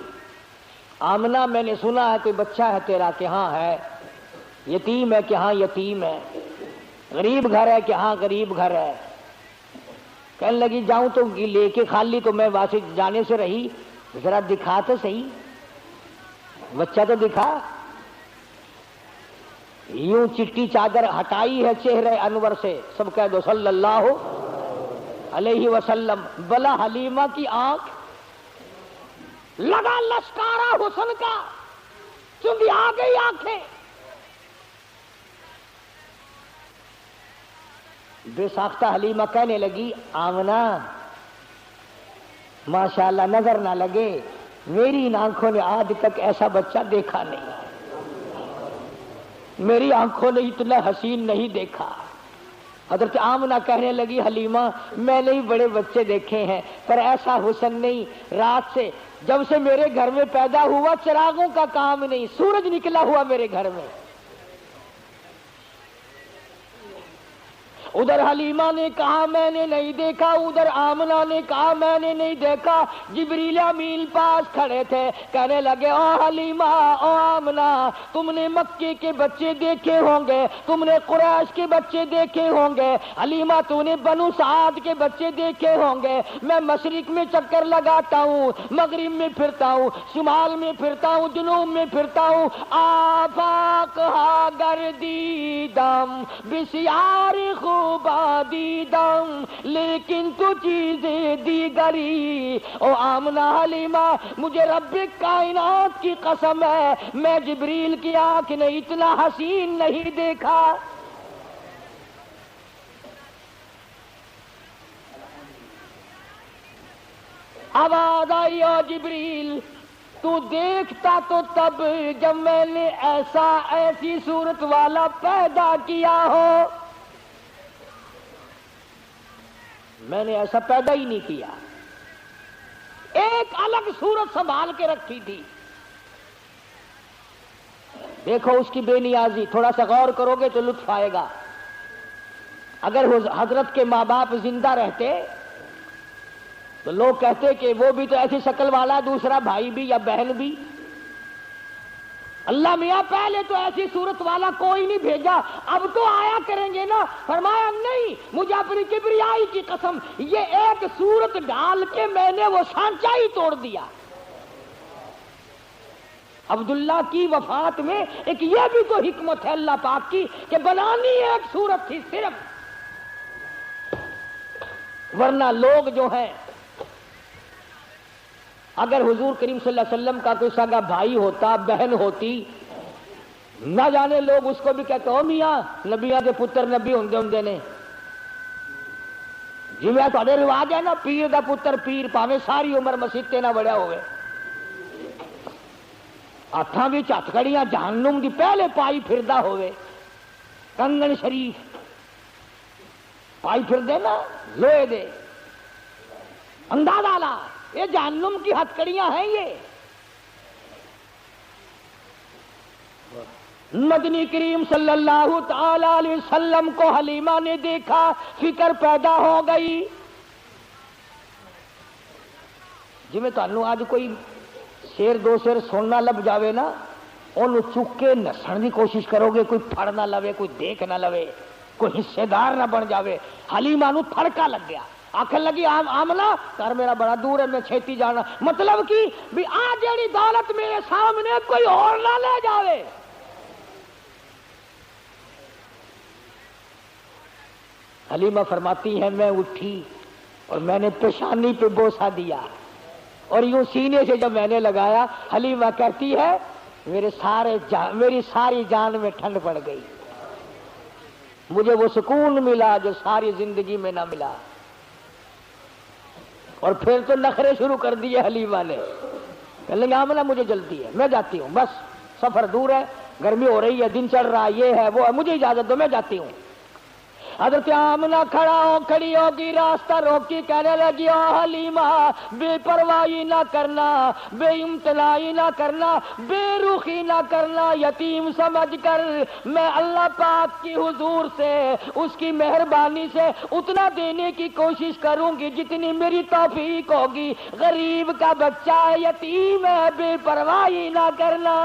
آمنہ میں نے سنا ہے کوئی بچہ ہے تیرا؟ کہ ہاں ہے۔ یتیم ہے؟ کہ ہاں یتیم ہے۔ غریب گھر ہے؟ کہ ہاں غریب گھر ہے۔ کہنے لگی جاؤں تو لے کے خالی تو میں واسطے جانے سے رہی، ذرا دکھا تو صحیح، بچہ تو دکھا۔ یوں چٹی چادر ہٹائی ہے چہرے انور سے، سب کہہ دو صلی اللہ علیہ وسلم۔ بلا حلیمہ کی آنکھ لگا لشکارا حسن کا، چندی آ گئی آنکھیں. بے ساختہ حلیمہ کہنے لگی آمنہ ماشاءاللہ نظر نہ لگے، میری ان آنکھوں نے آج تک ایسا بچہ دیکھا نہیں، میری آنکھوں نے اتنا حسین نہیں دیکھا. حضرت آمنہ کہنے لگی حلیمہ میں نے بڑے بچے دیکھے ہیں پر ایسا حسن نہیں. رات سے جب سے میرے گھر میں پیدا ہوا چراغوں کا کام نہیں، سورج نکلا ہوا میرے گھر میں. ادھر حلیمہ نے کہا میں نے نہیں دیکھا، ادھر آمنہ نے کہا میں نے نہیں دیکھا. جبریل امین پاس کھڑے تھے، کہنے لگے او حلیمہ او آمنہ تم نے مکے کے بچے دیکھے ہوں گے، تم نے قریش کے بچے دیکھے ہوں گے، حلیمہ تو نے بنو سعد کے بچے دیکھے ہوں گے. میں مشرق میں چکر لگاتا ہوں، مغرب میں پھرتا ہوں، شمال میں پھرتا ہوں، جنوب میں پھرتا ہوں. آفاق ہا گردیدم بسیار خوبا دیدم لیکن تو چیزیں دیگری. او آمنہ حلیمہ مجھے رب کائنات کی قسم ہے میں جبریل کی آنکھ نے اتنا حسین نہیں دیکھا. آواز آئی او جبریل تو دیکھتا تو تب جب میں نے ایسی صورت والا پیدا کیا ہو، میں نے ایسا پیدا ہی نہیں کیا. ایک الگ صورت سنبھال کے رکھی تھی. دیکھو اس کی بے نیازی، تھوڑا سا غور کرو گے تو لطف آئے گا. اگر حضرت کے ماں باپ زندہ رہتے تو لوگ کہتے کہ وہ بھی تو ایسی شکل والا، دوسرا بھائی بھی یا بہن بھی. اللہ میاں پہلے تو ایسی صورت والا کوئی نہیں بھیجا، اب تو آیا کریں گے نا. فرمایا نہیں، مجھے اپنی کبریائی کی قسم یہ ایک صورت ڈال کے میں نے وہ سانچہ ہی توڑ دیا. عبداللہ کی وفات میں ایک یہ بھی تو حکمت ہے اللہ پاک کی کہ بنانی ایک صورت تھی صرف، ورنہ لوگ جو ہیں اگر حضور کریم صلی اللہ علیہ وسلم کا کوئی سگا بھائی ہوتا، بہن ہوتی، نہ جانے لوگ اس کو بھی کہتے ہو میاں نبیاں دے پتر نبی ہوندے نے. جی میں تھوڑے رواج ہے نا پیر دا پتر پیر پاویں ساری عمر مسیتے نہ بڑھیا ہوئے. ہاتھاں وچ ہتھکڑیاں جہنم دی پہلے پائی پھردا ہوئے، کنگن شریف پائی پھردے نا لوہے دے. اندازہ لا یہ جہنم کی ہتھکڑیاں ہیں. یہ مدنی کریم صلی اللہ تعالی علیہ وسلم کو حلیمہ نے دیکھا، فکر پیدا ہو گئی. جی میں تانوں آج کوئی شیر دو شیر سننا لب جاوے نا انہوں چک کے نسن کی کوشش کرو گے، کوئی پھڑ نہ لوے، کوئی دیکھ نہ لوے، کوئی حصے دار نہ بن جاوے. حلیمہ نو تھڑکا لگ گیا، آخر لگی آمنہ گھر میرا بڑا دور ہے میں چھیتی جانا. مطلب کی بھی آ جڑی دولت میرے سامنے کوئی اور نہ لے جاوے. حلیمہ فرماتی ہے میں اٹھی اور میں نے پیشانی پہ بوسہ دیا اور یوں سینے سے جب میں نے لگایا، حلیمہ کہتی ہے میری ساری جان میں ٹھنڈ پڑ گئی، مجھے وہ سکون ملا جو ساری زندگی میں نہ ملا. اور پھر تو نخرے شروع کر دیے حلیمہ نے. کہنے لگے آمنہ مجھے جلدی ہے میں جاتی ہوں، بس سفر دور ہے، گرمی ہو رہی ہے، دن چڑھ رہا ہے، یہ ہے وہ ہے، مجھے اجازت دو میں جاتی ہوں. حضرت آمنہ کھڑی ہوگی، راستہ روکی، کہنے لگی او حلیمہ بے پرواہی نہ کرنا، بے امتناعی نہ کرنا، بے رخی نہ کرنا، یتیم سمجھ کر میں اللہ پاک کی حضور سے اس کی مہربانی سے اتنا دینے کی کوشش کروں گی جتنی میری توفیق ہوگی. غریب کا بچہ ہے، یتیم ہے، بے پرواہی نہ کرنا.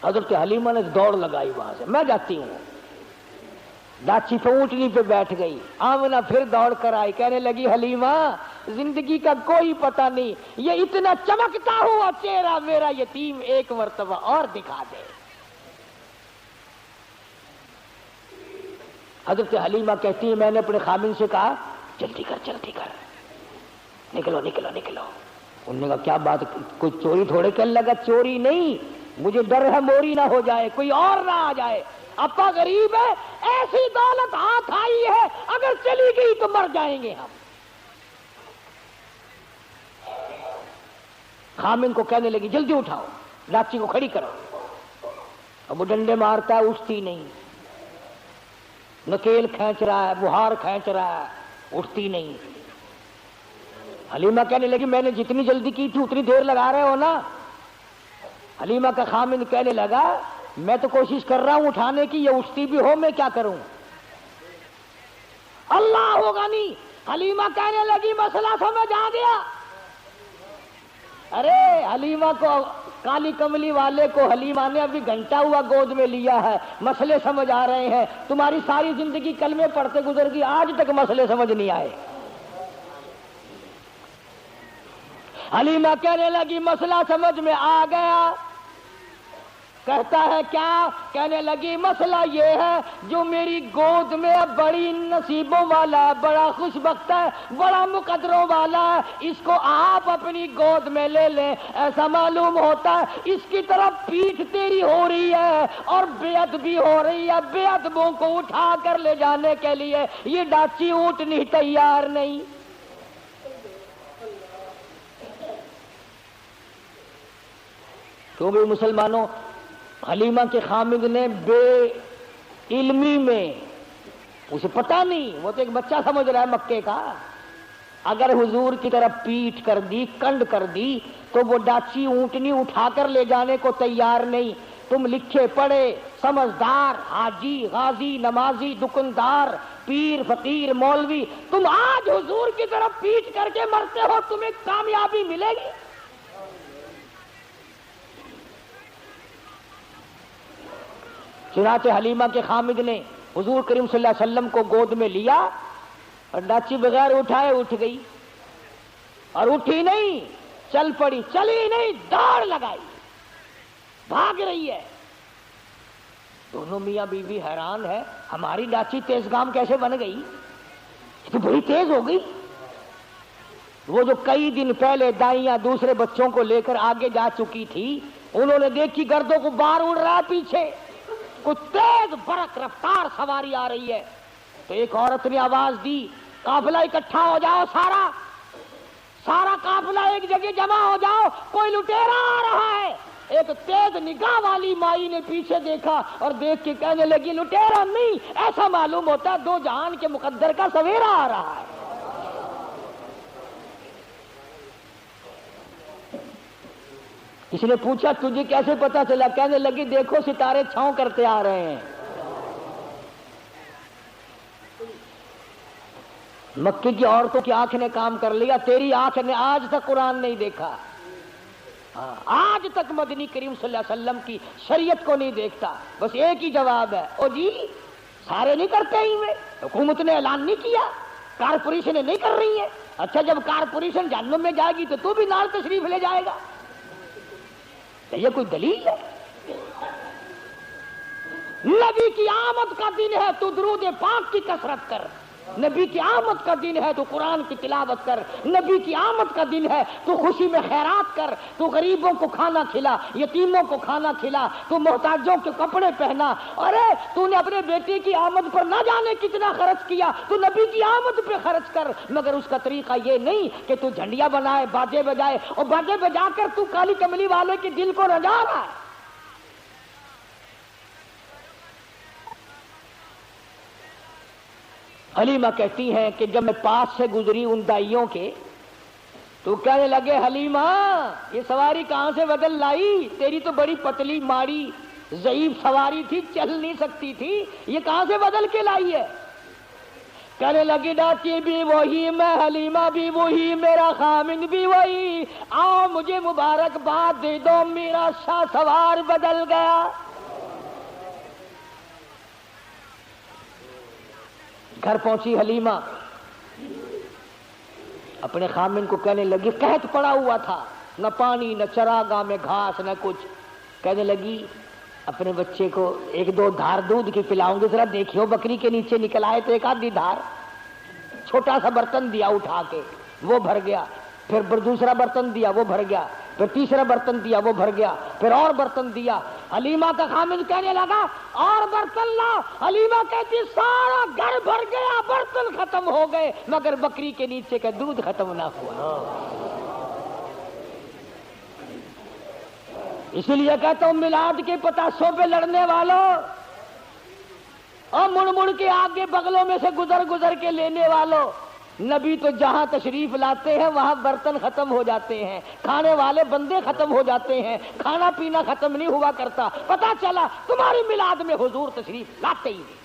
حضرت حلیمہ نے دوڑ لگائی وہاں سے، میں جاتی ہوں. ڈاچی پہ اونٹنی پہ بیٹھ گئی. آمنہ پھر دوڑ کر آئی، کہنے لگی حلیمہ زندگی کا کوئی پتہ نہیں، یہ اتنا چمکتا ہوا چہرہ میرا یتیم ایک مرتبہ اور دکھا دے. حضرت حلیمہ کہتی ہے میں نے اپنے خامن سے کہا جلدی کر نکلو نکلو نکلو. انہوں نے کہا کیا بات, کوئی چوری تھوڑے کرنے لگا. چوری نہیں, مجھے ڈر ہے موری نہ ہو جائے, کوئی اور نہ آ جائے. ابا غریب ہے, ایسی دولت ہاتھ آئی ہے, اگر چلی گئی تو مر جائیں گے ہم. خامن کو کہنے لگی جلدی اٹھاؤ, لاچی کو کھڑی کرو. اب وہ ڈنڈے مارتا ہے, اٹھتی نہیں. نکیل کھینچ رہا ہے, بہار کھینچ رہا ہے, اٹھتی نہیں. حلیمہ کہنے لگی میں نے جتنی جلدی کی تھی اتنی دیر لگا رہے ہو نا. حلیمہ کا خامن کہنے لگا میں تو کوشش کر رہا ہوں اٹھانے کی, یہ اٹھتی بھی ہو, میں کیا کروں. اللہ ہوگا نہیں. حلیمہ کہنے لگی مسئلہ سمجھ آ گیا. ارے حلیمہ کو, کالی کملی والے کو حلیمہ نے ابھی گھنٹہ ہوا گود میں لیا ہے, مسئلے سمجھ آ رہے ہیں. تمہاری ساری زندگی کلمے پڑھتے گزر گئی, آج تک مسئلے سمجھ نہیں آئے. حلیمہ کہنے لگی مسئلہ سمجھ میں آ گیا. کہتا ہے کیا؟ کہنے لگی مسئلہ یہ ہے جو میری گود میں بڑی نصیبوں والا, بڑا خوش بخت ہے, بڑا مقدروں والا ہے, اس کو آپ اپنی گود میں لے لیں. ایسا معلوم ہوتا ہے اس کی طرف پیٹھ تیری ہو رہی ہے اور بے ادبی ہو رہی ہے. بے ادبوں کو اٹھا کر لے جانے کے لیے یہ ڈاچی اونٹنی تیار نہیں. کیونکہ مسلمانوں, حلیمہ کے خامد نے بے علمی میں, اسے پتا نہیں, وہ تو ایک بچہ سمجھ رہا ہے مکے کا, اگر حضور کی طرف پیٹ کر دی, کنڈ کر دی, تو وہ ڈاچی اونٹنی اٹھا کر لے جانے کو تیار نہیں. تم لکھے پڑھے سمجھدار حاجی, غازی, نمازی, دکاندار, پیر, فقیر, مولوی, تم آج حضور کی طرف پیٹ کر کے مرتے ہو, تمہیں کامیابی ملے گی؟ چنانچہ حلیمہ کے خامد نے حضور کریم صلی اللہ علیہ وسلم کو گود میں لیا اور ڈاچی بغیر اٹھائے اٹھ گئی. اور اٹھی نہیں, چل پڑی, چلی نہیں, دوڑ لگائی, بھاگ رہی ہے. دونوں میاں بیوی حیران ہے, ہماری ڈاچی تیز گام کیسے بن گئی, یہ تو بڑی تیز ہو گئی. وہ جو کئی دن پہلے دائیاں دوسرے بچوں کو لے کر آگے جا چکی تھی, انہوں نے دیکھی گردوں کو بار اڑ رہا پیچھے, کچھ تیز برق رفتار سواری آ رہی ہے. تو ایک عورت نے آواز دی قافلہ اکٹھا ہو جاؤ, سارا قافلہ ایک جگہ جمع ہو جاؤ, کوئی لٹیرا آ رہا ہے. ایک تیز نگاہ والی مائی نے پیچھے دیکھا اور دیکھ کے کہنے لگی لٹیرا نہیں, ایسا معلوم ہوتا ہے دو جہان کے مقدر کا سویرا آ رہا ہے. کسی نے پوچھا تجھے کیسے پتا چلا؟ کہنے لگی دیکھو ستارے چھاؤں کرتے آ رہے ہیں. مکے کی عورتوں کی آنکھ نے کام کر لیا, تیری آنکھ نے آج تک قرآن نہیں دیکھا, آج تک مدنی کریم صلی اللہ علیہ وسلم کی شریعت کو نہیں دیکھتا. بس ایک ہی جواب ہے, او جی سارے نہیں کرتے ہی میں, حکومت نے اعلان نہیں کیا, کارپوریشنیں نہیں کر رہی ہیں. اچھا جب کارپوریشن جہنم میں جائے گی تو تو بھی نال تشریف لے جائے گا, یہ کوئی دلیل ہے؟ نبی کی آمد کا دن ہے تو درود پاک کی کثرت کر, نبی کی آمد کا دن ہے تو قرآن کی تلاوت کر, نبی کی آمد کا دن ہے تو خوشی میں خیرات کر, تو غریبوں کو کھانا کھلا, یتیموں کو کھانا کھلا, تو محتاجوں کے کپڑے پہنا. ارے تو نے اپنے بیٹے کی آمد پر نہ جانے کتنا خرچ کیا, تو نبی کی آمد پہ خرچ کر. مگر اس کا طریقہ یہ نہیں کہ تو جھنڈیاں بنائے, باجے بجائے, اور باجے بجا کر تو کالی کملی والے کے دل کو رجا رہا ہے. حلیمہ کہتی ہیں کہ جب میں پاس سے گزری ان دائیوں کے, تو کہنے لگے حلیمہ یہ سواری کہاں سے بدل لائی, تیری تو بڑی پتلی ماڑی ضعیف سواری تھی, چل نہیں سکتی تھی, یہ کہاں سے بدل کے لائی ہے؟ کہنے لگی ڈاچی بھی وہی, میں حلیمہ بھی وہی, میرا خامن بھی وہی, آؤ مجھے مبارکباد دے دو, میرا شاہ سوار بدل گیا. گھر پہنچی حلیمہ, اپنے خامن کو کہنے لگی قحط پڑا ہوا تھا, نہ پانی, نہ چراگاہ میں گھاس, نہ کچھ. کہنے لگی اپنے بچے کو ایک دو دھار دودھ کی پلاؤں گی، ذرا دیکھیو بکری کے نیچے نکل آئے تو ایک آدھی دھار، چھوٹا سا برتن دیا اٹھا کے وہ بھر گیا، پھر دوسرا برتن دیا وہ بھر گیا، پھر تیسرا برتن دیا وہ بھر گیا، پھر اور برتن دیا۔ حلیمہ کا خامد کہنے لگا اور برتن لا، حلیمہ کہتی سارا گھر بھر گیا، برتن ختم ہو گئے مگر بکری کے نیچے کا دودھ ختم نہ ہوا۔ اسی لیے کہتا ہوں میلاد کے پتاسوں پہ لڑنے والوں اور مڑ مڑ کے آگے بغلوں میں سے گزر کے لینے والوں، نبی تو جہاں تشریف لاتے ہیں وہاں برتن ختم ہو جاتے ہیں، کھانے والے بندے ختم ہو جاتے ہیں، کھانا پینا ختم نہیں ہوا کرتا۔ پتا چلا تمہاری میلاد میں حضور تشریف لاتے ہی نہیں۔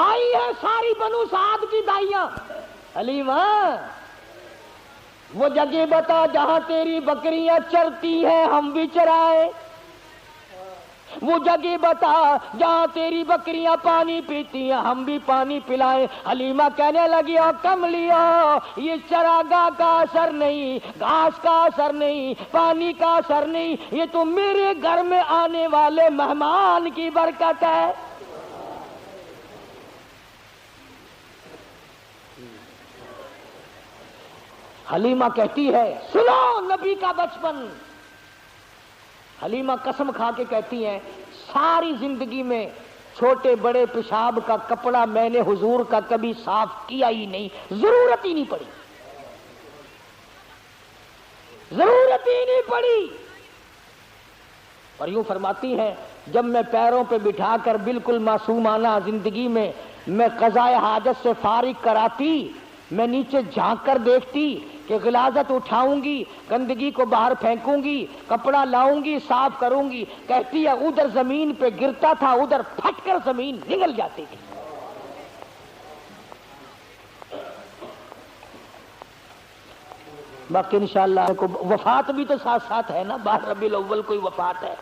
آئی ہے ساری بنو سعد کی دائیاں، حلیمہ وہ جگہ بتا جہاں تیری بکریاں چرتی ہیں ہم بھی چرائے، وہ جگہ بتا جہاں تیری بکریاں پانی پیتی ہیں ہم بھی پانی پلائیں۔ حلیمہ کہنے لگی او کملیو یہ چراگاہ کا اثر نہیں، گھاس کا اثر نہیں، پانی کا اثر نہیں، یہ تو میرے گھر میں آنے والے مہمان کی برکت ہے۔ حلیمہ کہتی ہے سنو نبی کا بچپن، حلیمہ قسم کھا کے کہتی ہیں ساری زندگی میں چھوٹے بڑے پیشاب کا کپڑا میں نے حضور کا کبھی صاف کیا ہی نہیں، ضرورت ہی نہیں پڑی، ضرورت ہی نہیں پڑی۔ اور یوں فرماتی ہیں جب میں پیروں پہ بٹھا کر بالکل معصومانہ زندگی میں قضائے حاجت سے فارغ کراتی، میں نیچے جھانک کر دیکھتی کہ غلاظت اٹھاؤں گی، گندگی کو باہر پھینکوں گی، کپڑا لاؤں گی، صاف کروں گی، کہتی ہے ادھر زمین پہ گرتا تھا ادھر پھٹ کر زمین نگل جاتی تھی۔ باقی انشاءاللہ وفات بھی تو ساتھ ساتھ ہے نا، 12 ربیع الاول کوئی وفات ہے۔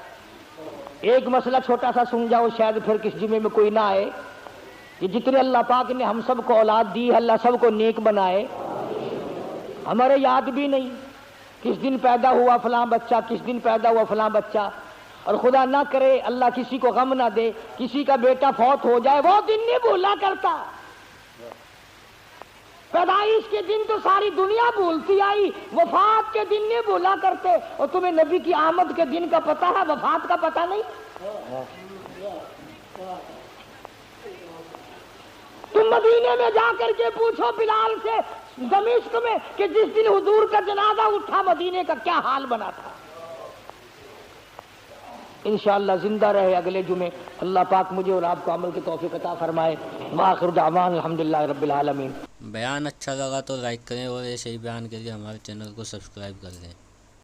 ایک مسئلہ چھوٹا سا سن جاؤ، شاید پھر کس جمعے میں کوئی نہ آئے، کہ جتنے اللہ پاک نے ہم سب کو اولاد دی ہے اللہ سب کو نیک بنائے۔ ہمارے یاد بھی نہیں کس دن پیدا ہوا فلاں بچہ، کس دن پیدا ہوا فلاں بچہ، اور خدا نہ کرے اللہ کسی کو غم نہ دے کسی کا بیٹا فوت ہو جائے، وہ دن نہیں بھولا کرتا۔ پیدائش کے دن تو ساری دنیا بھولتی آئی، وفات کے دن نہیں بھولا کرتے۔ اور تمہیں نبی کی آمد کے دن کا پتہ ہے، وفات کا پتہ نہیں؟ تم مدینے میں جا کر کے پوچھو بلال سے دمشق میں کہ جس دن حضور کا جنازہ اٹھا مدینے کا کیا حال بنا تھا۔ انشاءاللہ زندہ رہے اگلے جمعے، اللہ پاک مجھے اور آپ کو عمل کی توفیق عطا فرمائے۔ وآخر دعوانا الحمدللہ رب العالمین۔ بیان اچھا لگا تو لائک کریں اور ایسے ہی بیان کے لیے ہمارے چینل کو سبسکرائب کر لیں۔